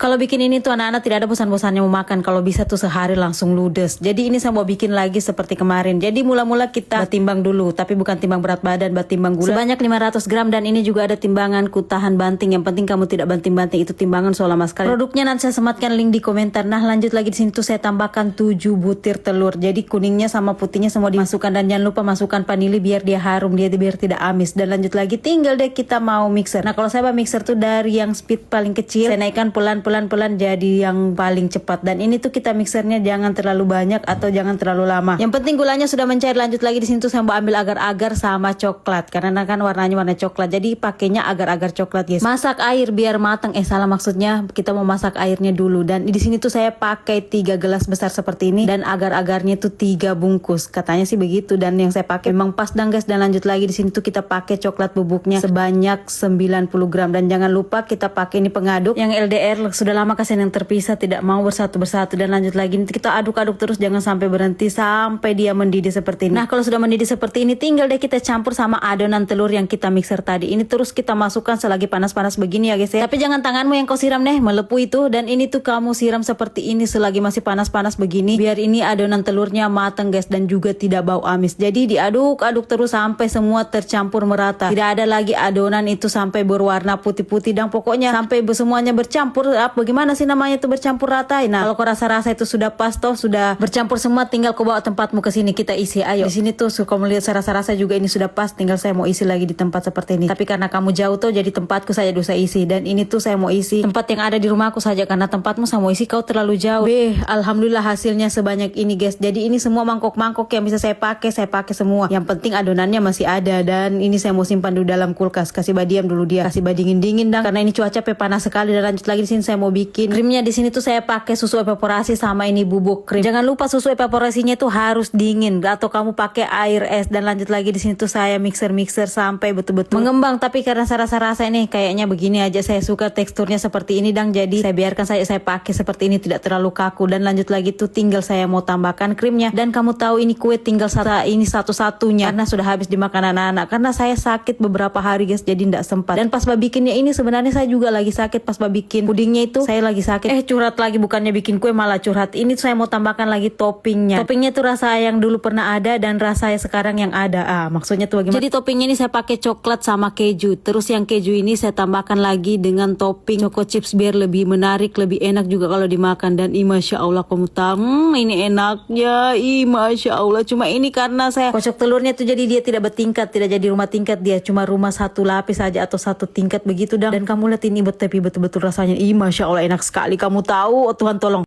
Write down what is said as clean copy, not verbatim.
Kalau bikin ini tuh anak-anak tidak ada bosan-bosannya mau makan. Kalau bisa tuh sehari langsung ludes. Jadi ini saya mau bikin lagi seperti kemarin. Jadi mula-mula kita timbang dulu, tapi bukan timbang berat badan, timbang gula sebanyak 500 gram. Dan ini juga ada timbangan tahan banting. Yang penting kamu tidak banting-banting, itu timbangan soal lama sekali. Produknya nanti saya sematkan link di komentar. Nah lanjut lagi di sini tuh saya tambahkan 7 butir telur. Jadi kuningnya sama putihnya semua dimasukkan, dan jangan lupa masukkan vanili biar dia harum, dia biar tidak amis. Dan lanjut lagi tinggal deh kita mau mixer. Nah kalau saya mixer tuh dari yang speed paling kecil, saya naikkan pelan-pelan jadi yang paling cepat. Dan ini tuh kita mixernya jangan terlalu banyak atau jangan terlalu lama. Yang penting gulanya sudah mencair. Lanjut lagi di sini tuh saya mau ambil agar-agar sama coklat, karena kan warnanya warna coklat. Jadi pakainya agar-agar coklat, guys. Masak air biar matang. Salah maksudnya kita mau masak airnya dulu. Dan di sini tuh saya pakai 3 gelas besar seperti ini, dan agar-agarnya tuh 3 bungkus. Katanya sih begitu, dan yang saya pakai memang pas dan guys. Dan lanjut lagi di sini tuh kita pakai coklat bubuknya sebanyak 90 gram. Dan jangan lupa kita pakai ini pengaduk yang LDR, sudah lama kasihan yang terpisah, tidak mau bersatu-bersatu. Dan lanjut lagi kita aduk-aduk terus, jangan sampai berhenti sampai dia mendidih seperti ini. Nah kalau sudah mendidih seperti ini, tinggal deh kita campur sama adonan telur yang kita mixer tadi. Ini terus kita masukkan selagi panas-panas begini ya guys ya. Tapi jangan tanganmu yang kau siram deh, melepuh itu. Dan ini tuh kamu siram seperti ini selagi masih panas-panas begini, biar ini adonan telurnya matang guys, dan juga tidak bau amis. Jadi diaduk-aduk terus sampai semua tercampur merata. Tidak ada lagi adonan itu sampai berwarna putih-putih, dan pokoknya sampai semuanya bercampur. Bagaimana sih namanya itu bercampur rata? Nah kalau kau rasa-rasa itu sudah pas toh, sudah bercampur semua, tinggal kau bawa tempatmu ke sini, kita isi. Ayo di sini tuh kamu lihat saya rasa-rasa juga ini sudah pas, tinggal saya mau isi lagi di tempat seperti ini. Tapi karena kamu jauh tuh, jadi tempatku saja dosa isi. Dan ini tuh saya mau isi tempat yang ada di rumahku saja, karena tempatmu saya mau isi kau terlalu jauh. Alhamdulillah hasilnya sebanyak ini guys. Jadi ini semua mangkok-mangkok yang bisa saya pakai semua. Yang penting adonannya masih ada. Dan ini saya mau simpan dulu dalam kulkas, kasih badiam dulu dia, kasih dingin dan karena ini cuaca panas sekali. Dan lanjut lagi di sini saya mau bikin krimnya. Di sini tuh saya pakai susu evaporasi sama ini bubuk krim. Jangan lupa susu evaporasinya tuh harus dingin, atau kamu pakai air es. Dan lanjut lagi di sini tuh saya mixer sampai betul-betul mengembang. Tapi karena saya rasa ini kayaknya begini aja, saya suka teksturnya seperti ini, dan jadi saya biarkan saya pakai seperti ini, tidak terlalu kaku. Dan lanjut lagi tuh tinggal saya mau tambahkan krimnya. Dan kamu tahu ini kue tinggal ini satu-satunya, karena sudah habis dimakan anak-anak. Karena saya sakit beberapa hari guys, jadi tidak sempat. Dan pas bikinnya ini sebenarnya saya juga lagi sakit. Pas bikin pudingnya itu saya lagi sakit. Curhat lagi, bukannya bikin kue malah curhat. Ini saya mau tambahkan lagi toppingnya. Toppingnya tuh rasa yang dulu pernah ada dan rasa yang sekarang yang ada. Maksudnya tuh bagaimana? Jadi toppingnya ini saya pakai coklat sama keju. Terus yang keju ini saya tambahkan lagi dengan topping choco chips biar lebih menarik, lebih enak juga kalau dimakan. Dan masya Allah kamu tahu, ini enaknya. Masya Allah. Cuma ini karena saya kocok telurnya tuh jadi dia tidak bertingkat, tidak jadi rumah tingkat, dia cuma rumah satu lapis saja atau satu tingkat begitu. Dan kamu lihat ini tapi betul-betul rasanya masya Allah enak sekali. Kamu tahu, oh Tuhan tolong.